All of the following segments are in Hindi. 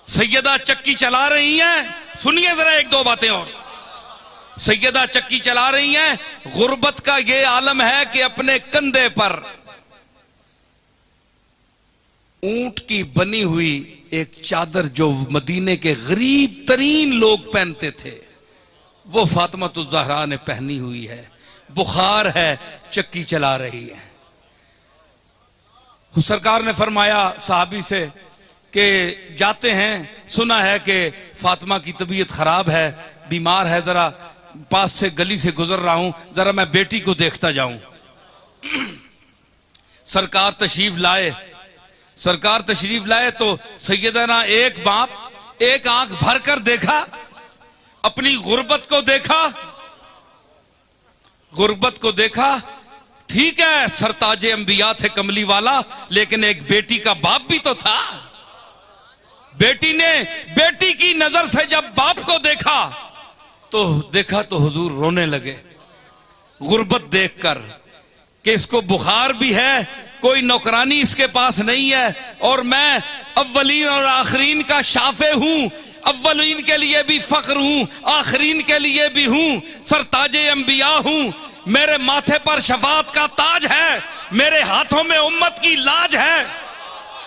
सैयदा चक्की चला रही हैं, सुनिए जरा एक दो बातें और। सैयदा चक्की चला रही हैं, गुर्बत का ये आलम है कि अपने कंधे पर ऊंट की बनी हुई एक चादर जो मदीने के गरीब तरीन लोग पहनते थे वो फातिमा तुज़ ज़हरा ने पहनी हुई है। बुखार है, चक्की चला रही है। सरकार ने फरमाया साहबी से कि जाते हैं, सुना है कि फातिमा की तबीयत खराब है, बीमार है, जरा पास से गली से गुजर रहा हूं, जरा मैं बेटी को देखता जाऊं। सरकार तशरीफ लाए। सरकार तशरीफ लाए तो सैयदना एक बाप एक आंख भर कर देखा, अपनी गुर्बत को देखा, गुर्बत को देखा। ठीक है, सरताजे अंबिया थे कमली वाला, लेकिन एक बेटी का बाप भी तो था। बेटी ने बेटी की नजर से जब बाप को देखा तो हुजूर रोने लगे गुर्बत देखकर कि इसको बुखार भी है, कोई नौकरानी इसके पास नहीं है, और मैं अव्वलीन और आखरीन का शाफे हूं, अव्वलीन के लिए भी फख्र हूं, आखरीन के लिए भी हूं, सरताजे अंबिया हूं, मेरे माथे पर शफाअत का ताज है, मेरे हाथों में उम्मत की लाज है,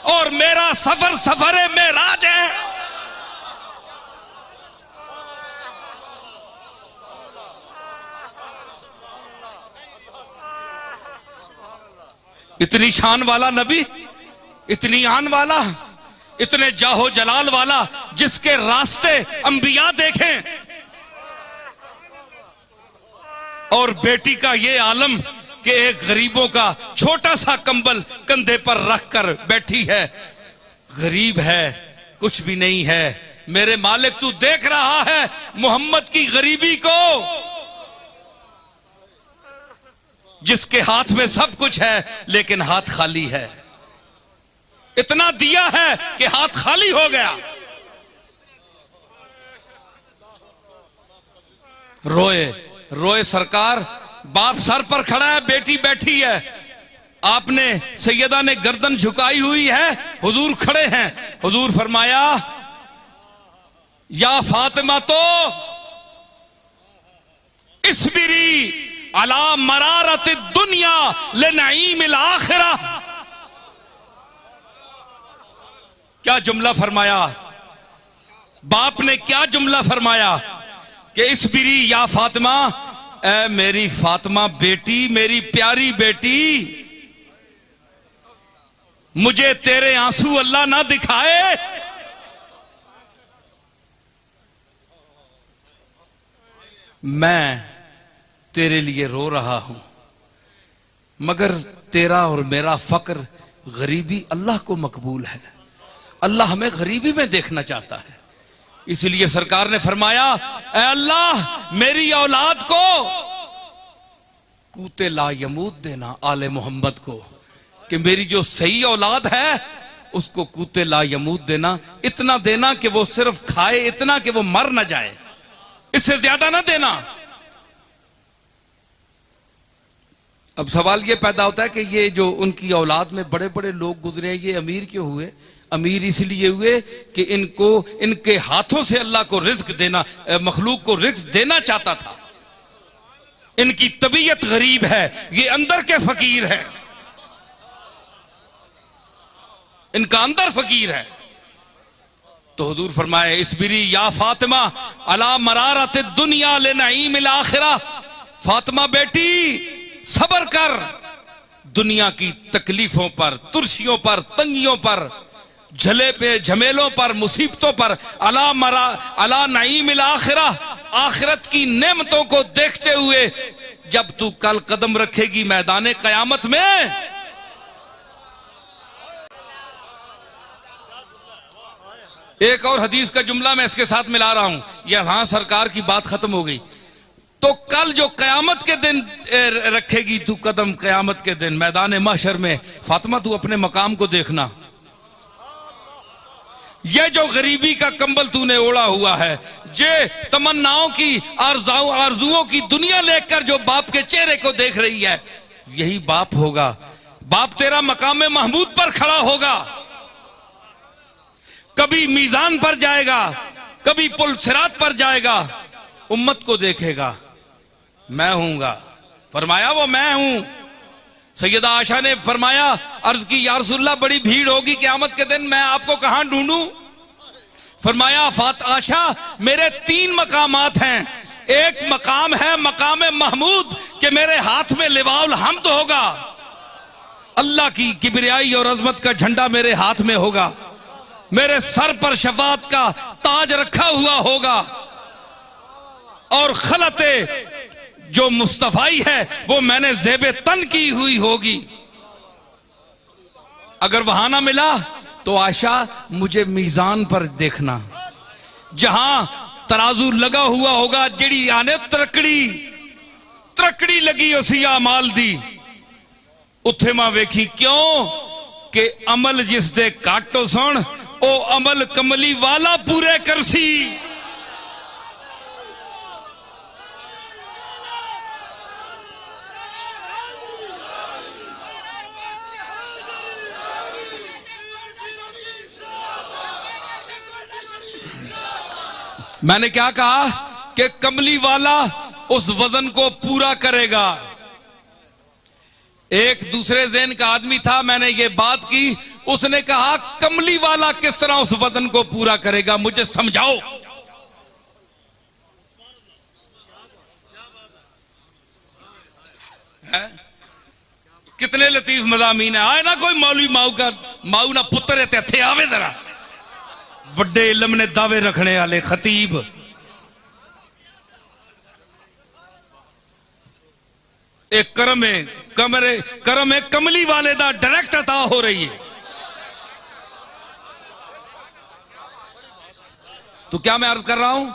और मेरा सफर सफरे मेराज है। इतनी शान वाला नबी, इतनी आन वाला, इतने जाहो जलाल वाला, जिसके रास्ते अंबिया देखें, और बेटी का ये आलम कि एक गरीबों का छोटा सा कंबल कंधे पर रखकर बैठी है, गरीब है, कुछ भी नहीं है। मेरे मालिक तू देख रहा है मोहम्मद की गरीबी को, जिसके हाथ में सब कुछ है लेकिन हाथ खाली है। इतना दिया है कि हाथ खाली हो गया। रोए रोए सरकार, बाप सर पर खड़ा है, बेटी बैठी है, आपने सैयदा ने गर्दन झुकाई हुई है, हुजूर खड़े हैं। हुजूर फरमाया या फातिमा तो इस्बिरी अला मरारत दुनिया ले नईमिल आखिरा। क्या जुमला फरमाया बाप ने, क्या जुमला फरमाया कि इस्बिरी या फातिमा, ऐ मेरी फातिमा बेटी, मेरी प्यारी बेटी, मुझे तेरे आंसू अल्लाह ना दिखाए। मैं तेरे लिए रो रहा हूं, मगर तेरा और मेरा फक्र, गरीबी अल्लाह को मकबूल है। अल्लाह हमें गरीबी में देखना चाहता है। इसलिए सरकार ने फरमाया, ऐ अल्लाह मेरी औलाद को कूते ला यमूद देना, आले मोहम्मद को, कि मेरी जो सही औलाद है उसको कूते ला यमूद देना, इतना देना कि वो सिर्फ खाए, इतना कि वो मर ना जाए, इससे ज्यादा ना देना। अब सवाल ये पैदा होता है कि ये जो उनकी औलाद में बड़े बड़े लोग गुजरे, ये अमीर क्यों हुए? अमीर इसलिए हुए कि इनको, इनके हाथों से अल्लाह को रिज्क देना, मखलूक को रिज्क देना चाहता था। इनकी तबीयत गरीब है, ये अंदर के फकीर है, इनका अंदर फकीर है। तो हुजूर फरमाए इस्बिरी या फातिमा अला मरारत दुनिया ले नईमिल आखिरा। फातिमा बेटी सब्र कर दुनिया की तकलीफों पर, तुर्शियों पर, तंगियों पर, झले पे झमेलों पर, मुसीबतों पर। अला नईमिल आखिरा, आखिरत की नेमतों को देखते हुए जब तू कल कदम रखेगी मैदान कयामत में, एक और हदीस का जुमला मैं इसके साथ मिला रहा हूं, यहां सरकार की बात खत्म हो गई। तो कल जो कयामत के दिन रखेगी तू कदम, कयामत के दिन मैदान महशर में, फातिमा तू अपने मकाम को देखना। ये जो गरीबी का कंबल तूने ओढ़ा हुआ है, जे तमन्नाओं की, आरजुओं की दुनिया लेकर जो बाप के चेहरे को देख रही है, यही बाप होगा। बाप तेरा मकाम महमूद पर खड़ा होगा। कभी मीजान पर जाएगा, कभी पुल सिरात पर जाएगा, उम्मत को देखेगा, मैं हूंगा। फरमाया वो मैं हूं। सैयदा आशा ने फरमाया, अर्ज की या रसूलल्लाह बड़ी भीड़ होगी क़यामत के दिन, मैं आपको कहां ढूंढूं? फरमाया फात आशा मेरे 3 मकामात हैं। एक मकाम है मकाम महमूद कि मेरे हाथ में लिवाउल हम्द होगा, अल्लाह की किबरियाई और अजमत का झंडा मेरे हाथ में होगा, मेरे सर पर शफात का ताज रखा हुआ होगा, और खलते जो मुस्तफाई है वो मैंने ज़ेबे तन की हुई होगी। अगर वहां ना मिला तो आशा मुझे मीजान पर देखना, जहां तराजू लगा हुआ होगा, जिड़ी आने तरकड़ी लगी उसी अमाल दी, उत्थे मां वेखी क्यों कि अमल जिस दे काटो सुन ओ अमल कमली वाला पूरे करसी। मैंने क्या कहा कि कमली वाला उस वजन को पूरा करेगा। एक दूसरे ज़हन का आदमी था, मैंने ये बात की, उसने कहा कमली वाला किस तरह उस वजन को पूरा करेगा, मुझे समझाओ। है? कितने लतीफ मज़ामीन है। आए ना कोई मौलवी माऊ ना पुत्र थे आवे जरा वड्डे इल्म ने दावे रखने वाले खतीब। एक करम है कमली वाले दा डायरेक्ट अता हो रही है। तो क्या मैं अर्ज कर रहा हूं,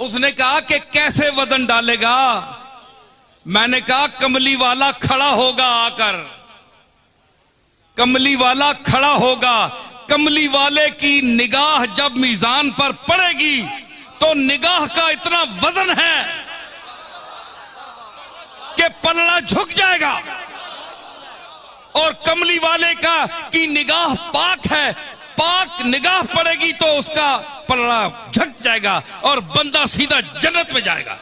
उसने कहा कि कैसे वजन डालेगा। मैंने कहा कमली वाला खड़ा होगा आकर, कमली वाला खड़ा होगा। कमली वाले की निगाह जब मीजान पर पड़ेगी तो निगाह का इतना वजन है कि पलड़ा झुक जाएगा, और कमली वाले की निगाह पाक है, पाक निगाह पड़ेगी तो उसका पलड़ा झुक जाएगा और बंदा सीधा जन्नत में जाएगा।